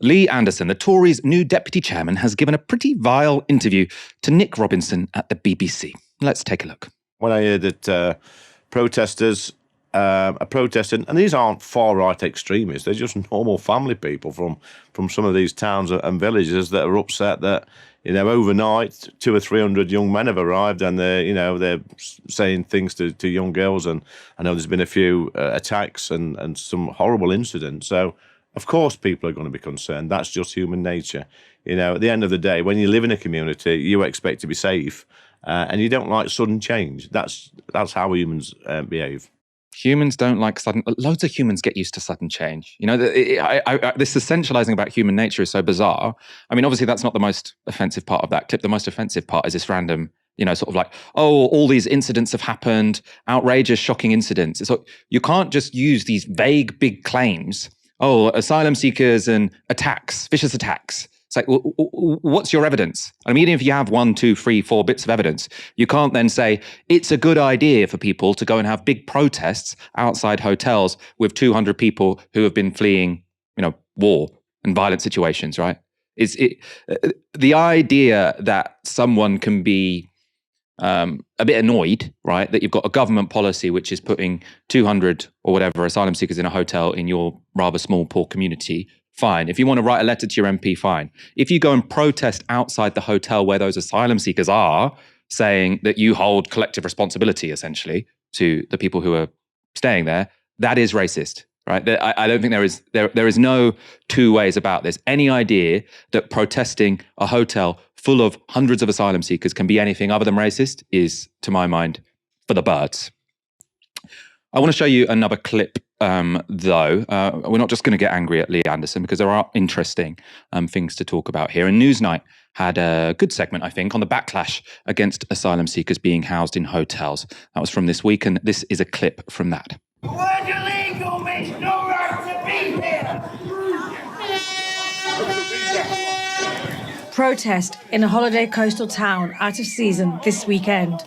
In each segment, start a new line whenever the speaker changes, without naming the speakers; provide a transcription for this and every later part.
Lee Anderson, the Tories' new deputy chairman, has given a pretty vile interview to Nick Robinson at the BBC. Let's take a look.
When I heard that protesters are protesting, and these aren't far-right extremists, they're just normal family people from some of these towns and villages that are upset that, overnight 200 or 300 young men have arrived, and they're saying things to young girls, and I know there's been a few attacks and some horrible incidents. So of course people are going to be concerned. That's just human nature. At the end of the day, when you live in a community, you expect to be safe, and you don't like sudden change. That's how humans behave.
Humans don't like loads of humans get used to sudden change. This essentializing about human nature is so bizarre. I mean, obviously that's not the most offensive part of that clip. The most offensive part is this random, sort of like, oh, all these incidents have happened, outrageous, shocking incidents. It's like, you can't just use these vague, big claims. Oh, asylum seekers and attacks, vicious attacks. It's like, what's your evidence? I mean, even if you have 1, 2, 3, 4 bits of evidence, you can't then say it's a good idea for people to go and have big protests outside hotels with 200 people who have been fleeing, war and violent situations, right? The idea that someone can be a bit annoyed, right, that you've got a government policy which is putting 200 or whatever asylum seekers in a hotel in your rather small, poor community, fine. If you want to write a letter to your MP, fine. If you go and protest outside the hotel where those asylum seekers are, saying that you hold collective responsibility, essentially, to the people who are staying there, that is racist, right? I don't think there is no two ways about this. Any idea that protesting a hotel full of hundreds of asylum seekers can be anything other than racist is, to my mind, for the birds. I want to show you another clip, though. We're not just going to get angry at Lee Anderson because there are interesting things to talk about here. And Newsnight had a good segment, I think, on the backlash against asylum seekers being housed in hotels. That was from this week, and this is a clip from that.
The word illegal means no right to be here.
Protest in a holiday coastal town out of season this weekend.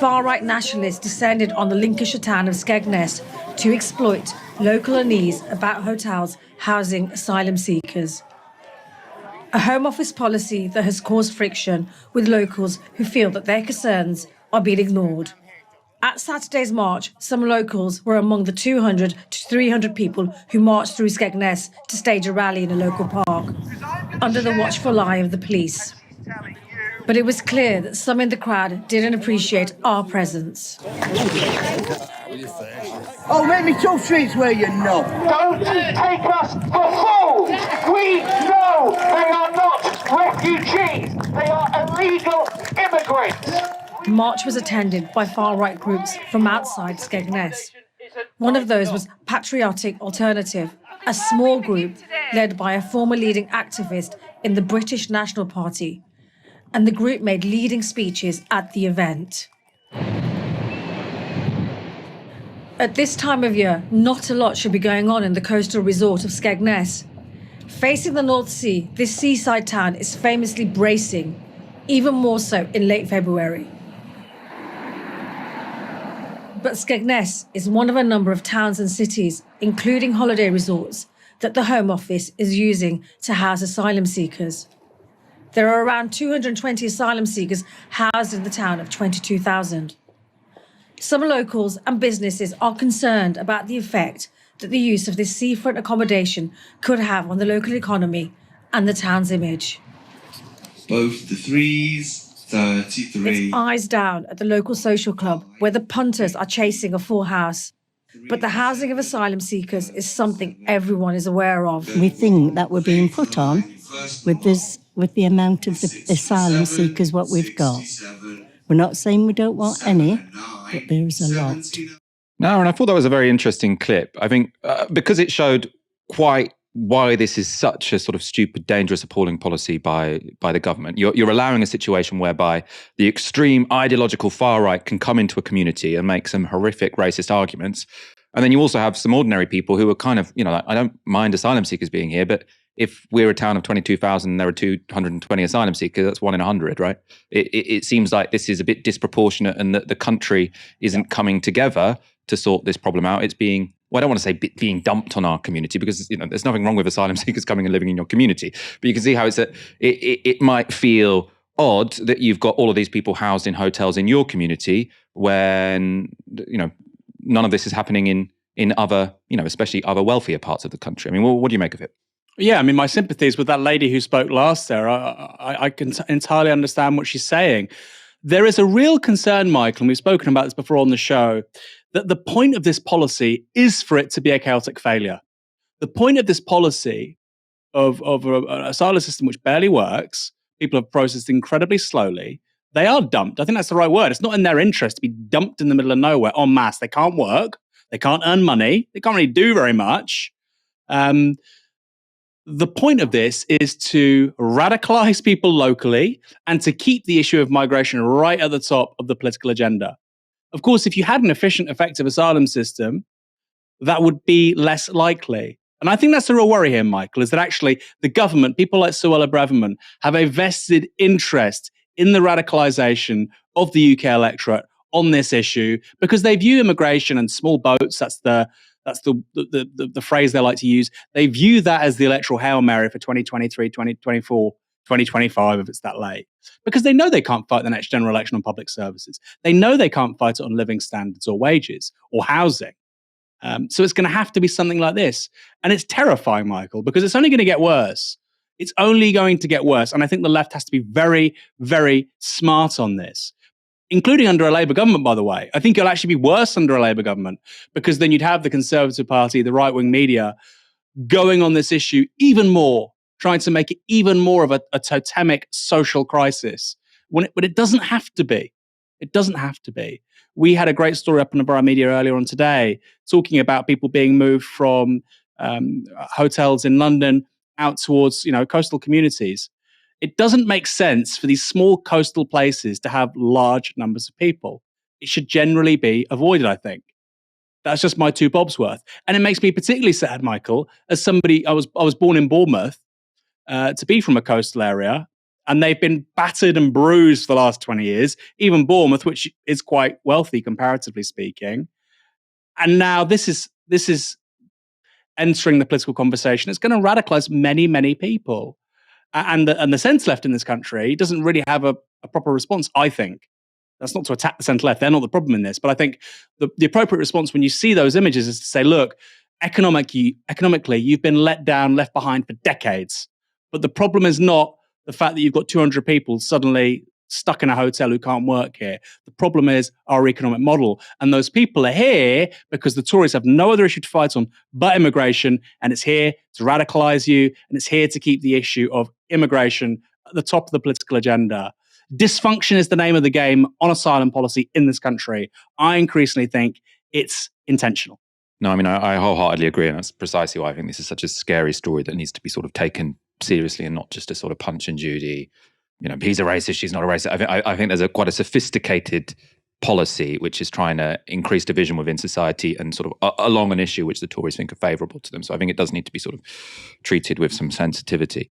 Far-right nationalists descended on the Lincolnshire town of Skegness to exploit local unease about hotels housing asylum seekers. A Home Office policy that has caused friction with locals who feel that their concerns are being ignored. At Saturday's march, some locals were among the 200 to 300 people who marched through Skegness to stage a rally in a local park, under the watchful eye of the police. But it was clear that some in the crowd didn't appreciate our presence.
Oh, let me talk streets where you know. Don't take us for fools! We know they are not refugees. They are illegal immigrants.
The march was attended by far-right groups from outside Skegness. One of those was Patriotic Alternative, a small group led by a former leading activist in the British National Party. And the group made leading speeches at the event. At this time of year, not a lot should be going on in the coastal resort of Skegness. Facing the North Sea, this seaside town is famously bracing, even more so in late February. But Skegness is one of a number of towns and cities, including holiday resorts, that the Home Office is using to house asylum seekers. There are around 220 asylum seekers housed in the town of 22,000. Some locals and businesses are concerned about the effect that the use of this seafront accommodation could have on the local economy and the town's image.
Both the 3s, 33.
It's eyes down at the local social club where the punters are chasing a full house. But the housing of asylum seekers is something everyone is aware of.
We think that we're being put on with the amount of the asylum seekers what we've got. We're not saying we don't want any, but there is a lot.
No, and I thought that was a very interesting clip. I think because it showed quite why this is such a sort of stupid, dangerous, appalling policy by the government. You're allowing a situation whereby the extreme ideological far right can come into a community and make some horrific racist arguments. And then you also have some ordinary people who are kind of, like, I don't mind asylum seekers being here, but if we're a town of 22,000 and there are 220 asylum seekers, that's 1 in 100, right? It seems like this is a bit disproportionate and that the country isn't coming together to sort this problem out. It's being well, I don't want to say being dumped on our community, because there's nothing wrong with asylum seekers coming and living in your community. But you can see how it might feel odd that you've got all of these people housed in hotels in your community when none of this is happening in other, especially other wealthier parts of the country. I mean, what do you make of it?
Yeah, I mean, my sympathies with that lady who spoke last there. I can entirely understand what she's saying. There is a real concern, Michael, and we've spoken about this before on the show, that the point of this policy is for it to be a chaotic failure. The point of this policy of an asylum system which barely works, people have processed incredibly slowly, they are dumped. I think that's the right word. It's not in their interest to be dumped in the middle of nowhere en masse. They can't work. They can't earn money. They can't really do very much. The point of this is to radicalize people locally and to keep the issue of migration right at the top of the political agenda. Of course, if you had an efficient, effective asylum system, that would be less likely. And I think that's the real worry here, Michael, is that actually the government, people like Suella Braverman, have a vested interest in the radicalization of the UK electorate on this issue, because they view immigration and small boats, that's the phrase they like to use. They view that as the electoral Hail Mary for 2023, 2024, 2025, if it's that late. Because they know they can't fight the next general election on public services. They know they can't fight it on living standards or wages or housing. So it's going to have to be something like this. And it's terrifying, Michael, because it's only going to get worse. It's only going to get worse. And I think the left has to be very, very smart on this, including under a Labour government, by the way. I think it'll actually be worse under a Labour government, because then you'd have the Conservative Party, the right-wing media, going on this issue even more, trying to make it even more of a totemic social crisis, when it doesn't have to be. It doesn't have to be. We had a great story up on Novara Media earlier on today, talking about people being moved from hotels in London out towards coastal communities. It doesn't make sense for these small coastal places to have large numbers of people. It should generally be avoided, I think. That's just my two bobs worth. And it makes me particularly sad, Michael, as somebody, I was born in Bournemouth, to be from a coastal area, and they've been battered and bruised for the last 20 years, even Bournemouth, which is quite wealthy, comparatively speaking. And now this is entering the political conversation. It's going to radicalize many, many people. And the centre left in this country doesn't really have a proper response, I think. That's not to attack the centre left. They're not the problem in this. But I think the appropriate response when you see those images is to say, look, economically, you've been let down, left behind for decades. But the problem is not the fact that you've got 200 people suddenly stuck in a hotel who can't work here. The problem is our economic model. And those people are here because the Tories have no other issue to fight on but immigration. And it's here to radicalise you. And it's here to keep the issue of immigration at the top of the political agenda. Dysfunction is the name of the game on asylum policy in this country. I increasingly think it's intentional.
No, I mean, I wholeheartedly agree. And that's precisely why I think this is such a scary story that needs to be sort of taken seriously and not just a sort of Punch and Judy, he's a racist, she's not a racist. I think there's quite a sophisticated policy which is trying to increase division within society and sort of along an issue which the Tories think are favourable to them. So I think it does need to be sort of treated with some sensitivity.